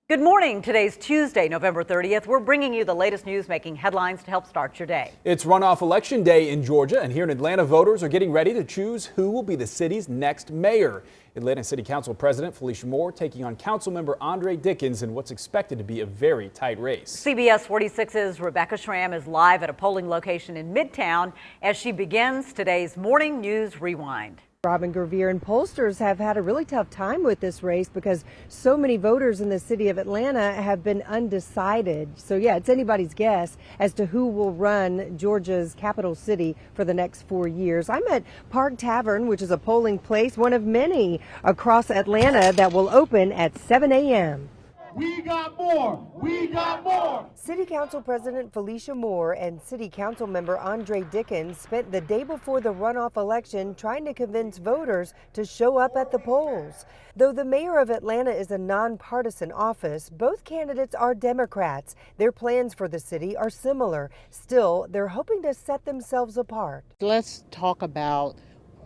Good morning. Today's Tuesday, November 30th. We're bringing you the latest news making headlines to help start your day. It's runoff election day in Georgia, and here in Atlanta, voters are getting ready to choose who will be the city's next mayor. Atlanta City Council President Felicia Moore taking on Councilmember Andre Dickens in what's expected to be a very tight race. CBS 46's Rebecca Schramm is live at a polling location in Midtown as she begins today's Morning News Rewind. Robin Gervier and pollsters have had a really tough time with this race because so many voters in the city of Atlanta have been undecided. So yeah, it's anybody's guess as to who will run Georgia's capital city for the next 4 years. I'm at Park Tavern, which is a polling place, one of many across Atlanta that will open at 7 a.m. We got more! We got more! City Council President Felicia Moore and City Council member Andre Dickens spent the day before the runoff election trying to convince voters to show up at the polls. Though the mayor of Atlanta is a nonpartisan office, both candidates are Democrats. Their plans for the city are similar. Still, they're hoping to set themselves apart. Let's talk about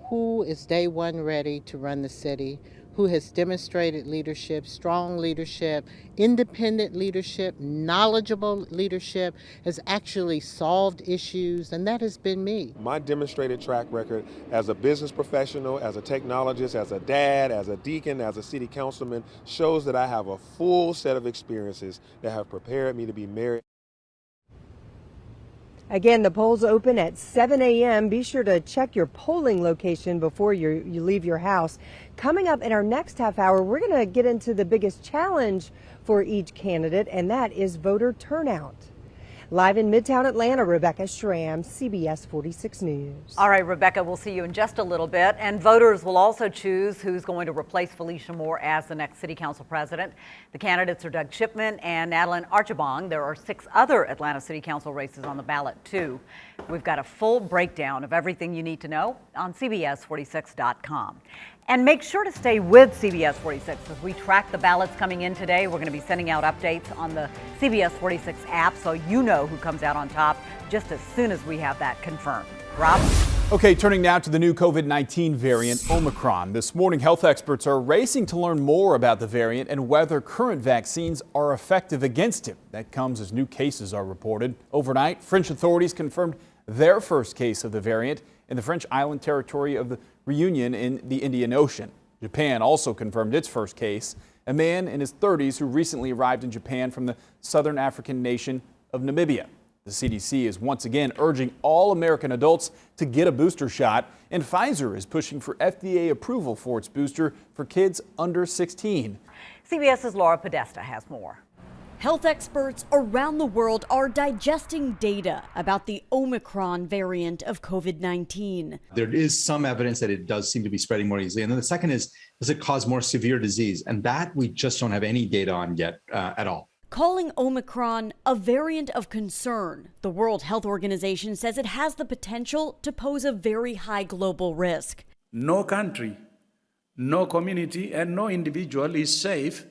who is day one ready to run the city, who has demonstrated leadership, strong leadership, independent leadership, knowledgeable leadership, has actually solved issues, and that has been me. My demonstrated track record as a business professional, as a technologist, as a dad, as a deacon, as a city councilman shows that I have a full set of experiences that have prepared me to be mayor. Again, the polls open at 7 a.m. Be sure to check your polling location before you leave your house. Coming up in our next half hour, we're going to get into the biggest challenge for each candidate, and that is voter turnout. Live in Midtown Atlanta, Rebecca Schramm, CBS 46 News. All right, Rebecca, we'll see you in just a little bit. And voters will also choose who's going to replace Felicia Moore as the next city council president. The candidates are Doug Shipman and Madeline Archibong. There are 6 other Atlanta city council races on the ballot, too. We've got a full breakdown of everything you need to know on CBS46.com. And make sure to stay with CBS 46 as we track the ballots coming in today. We're going to be sending out updates on the CBS 46 app so you know who comes out on top just as soon as we have that confirmed. Rob? Okay, turning now to the new COVID-19 variant, Omicron. This morning, health experts are racing to learn more about the variant and whether current vaccines are effective against it. That comes as new cases are reported. Overnight, French authorities confirmed their first case of the variant in the French island territory of the Reunion in the Indian Ocean. Japan also confirmed its first case, a man in his 30s who recently arrived in Japan from the southern African nation of Namibia. The CDC is once again urging all American adults to get a booster shot, and Pfizer is pushing for FDA approval for its booster for kids under 16. CBS's Laura Podesta has more. Health experts around the world are digesting data about the Omicron variant of COVID-19. There is some evidence that it does seem to be spreading more easily. And then the second is, does it cause more severe disease? And that we just don't have any data on yet at all. Calling Omicron a variant of concern, the World Health Organization says it has the potential to pose a very high global risk. No country, no community, and no individual is safe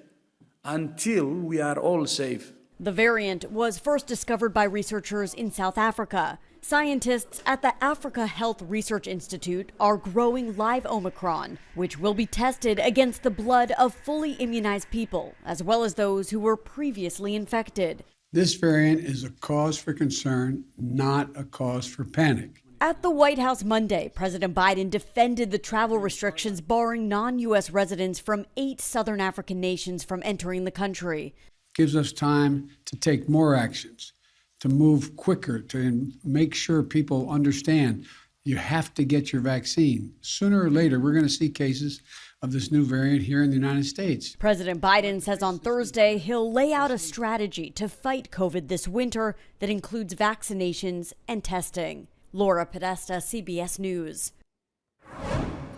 until we are all safe. The variant was first discovered by researchers in South Africa. Scientists at the Africa Health Research Institute are growing live Omicron, which will be tested against the blood of fully immunized people, as well as those who were previously infected. This variant is a cause for concern, not a cause for panic. At the White House Monday, President Biden defended the travel restrictions barring non-U.S. residents from 8 southern African nations from entering the country. Gives us time to take more actions, to move quicker, to make sure people understand you have to get your vaccine. Sooner or later, we're going to see cases of this new variant here in the United States. President Biden says on Thursday he'll lay out a strategy to fight COVID this winter that includes vaccinations and testing. Laura Podesta, CBS News.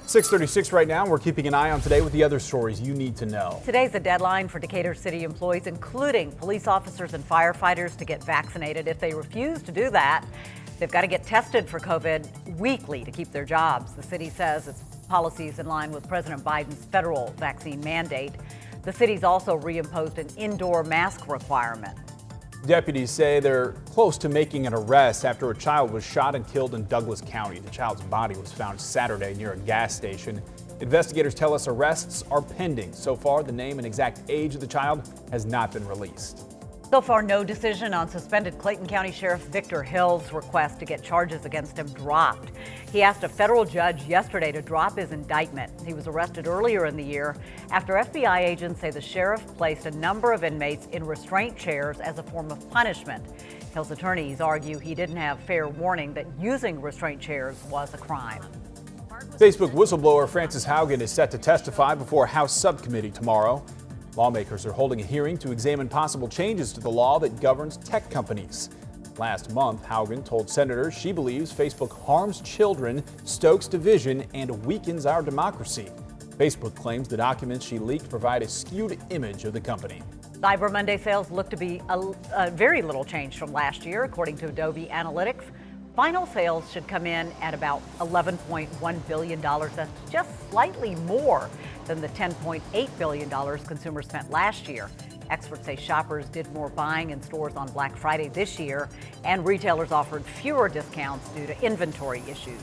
6:36 right now. We're keeping an eye on today with the other stories you need to know. Today's the deadline for Decatur City employees, including police officers and firefighters, to get vaccinated. If they refuse to do that, they've got to get tested for COVID weekly to keep their jobs. The city says its policy is in line with President Biden's federal vaccine mandate. The city's also reimposed an indoor mask requirement. Deputies say they're close to making an arrest after a child was shot and killed in Douglas County. The child's body was found Saturday near a gas station Investigators tell us arrests are pending. So far, the name and exact age of the child has not been released. So far, no decision on suspended Clayton County Sheriff Victor Hill's request to get charges against him dropped. He asked a federal judge yesterday to drop his indictment. He was arrested earlier in the year after FBI agents say the sheriff placed a number of inmates in restraint chairs as a form of punishment. Hill's attorneys argue he didn't have fair warning that using restraint chairs was a crime. Facebook whistleblower Frances Haugen is set to testify before a House subcommittee tomorrow. Lawmakers are holding a hearing to examine possible changes to the law that governs tech companies. Last month, Haugen told senators she believes Facebook harms children, stokes division, and weakens our democracy. Facebook claims the documents she leaked provide a skewed image of the company. Cyber Monday sales look to be a very little change from last year, according to Adobe Analytics. Final sales should come in at about $11.1 billion. That's just slightly more than the $10.8 billion consumers spent last year. Experts say shoppers did more buying in stores on Black Friday this year, and retailers offered fewer discounts due to inventory issues.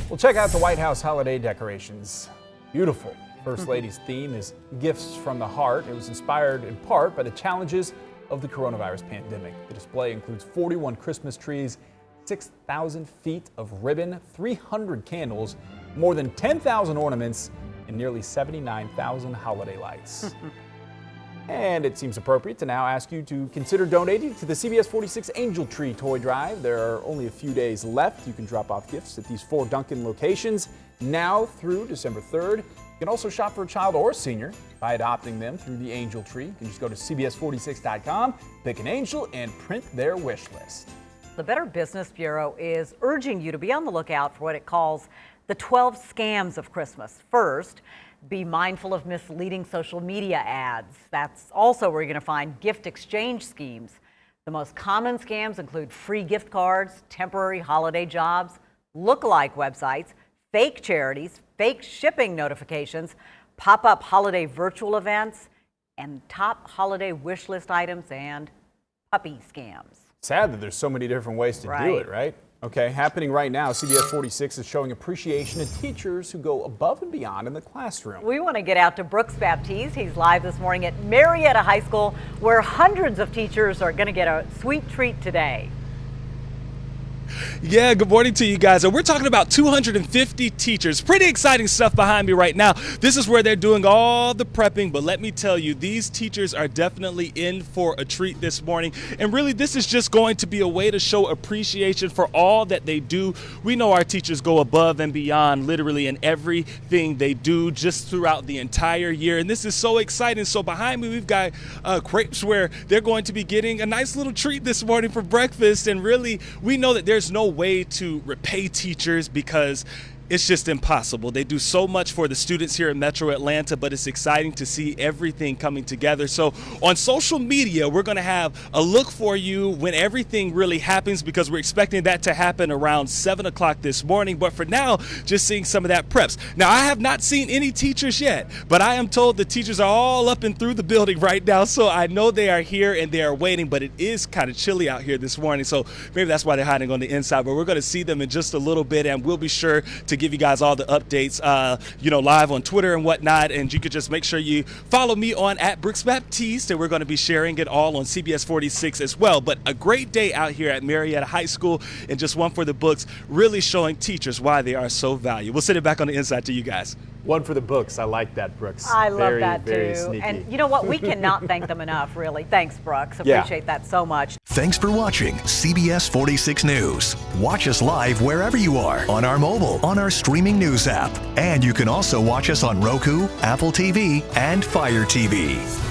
Well, check out the White House holiday decorations. Beautiful. First Lady's theme is Gifts from the Heart. It was inspired in part by the challenges of the coronavirus pandemic. The display includes 41 Christmas trees, 6,000 feet of ribbon, 300 candles, more than 10,000 ornaments, and nearly 79,000 holiday lights. And it seems appropriate to now ask you to consider donating to the CBS 46 Angel Tree Toy Drive. There are only a few days left. You can drop off gifts at these 4 Duncan locations now through December 3rd. You can also shop for a child or a senior by adopting them through the Angel Tree. You can just go to CBS46.com, pick an angel, and print their wish list. The Better Business Bureau is urging you to be on the lookout for what it calls the 12 scams of Christmas. First, be mindful of misleading social media ads. That's also where you're going to find gift exchange schemes. The most common scams include free gift cards, temporary holiday jobs, look-alike websites, fake charities, fake shipping notifications, pop-up holiday virtual events, and top holiday wish list items and puppy scams. Sad that there's so many different ways to do it, right? Okay, happening right now, CBS 46 is showing appreciation to teachers who go above and beyond in the classroom. We want to get out to Brooks Baptiste. He's live this morning at Marietta High School, where hundreds of teachers are going to get a sweet treat today. Yeah, good morning to you guys. We're talking about 250 teachers. Pretty exciting stuff behind me right now. This is where they're doing all the prepping, but let me tell you, these teachers are definitely in for a treat this morning. And really, this is just going to be a way to show appreciation for all that they do. We know our teachers go above and beyond literally in everything they do just throughout the entire year. And this is so exciting. So behind me, we've got crepes where they're going to be getting a nice little treat this morning for breakfast. And really, we know that there's no way to repay teachers because it's just impossible. They do so much for the students here in Metro Atlanta, but it's exciting to see everything coming together. So on social media, we're going to have a look for you when everything really happens, because we're expecting that to happen around 7 o'clock this morning. But for now, just seeing some of that preps. Now, I have not seen any teachers yet, but I am told the teachers are all up and through the building right now. So I know they are here and they are waiting, but it is kind of chilly out here this morning. So maybe that's why they're hiding on the inside, but we're going to see them in just a little bit, and we'll be sure to give you guys all the updates, live on Twitter and whatnot. And you could just make sure you follow me on @BrooksBaptiste, and we're going to be sharing it all on CBS 46 as well. But a great day out here at Marietta High School, and just one for the books, really showing teachers why they are so valuable. We'll send it back on the inside to you guys. One for the books. I like that, Brooks. I love that very too. Sneaky. And you know what? We cannot thank them enough, really. Thanks, Brooks. Appreciate that so much. Thanks for watching CBS 46 News. Watch us live wherever you are on our mobile, on our streaming news app. And you can also watch us on Roku, Apple TV, and Fire TV.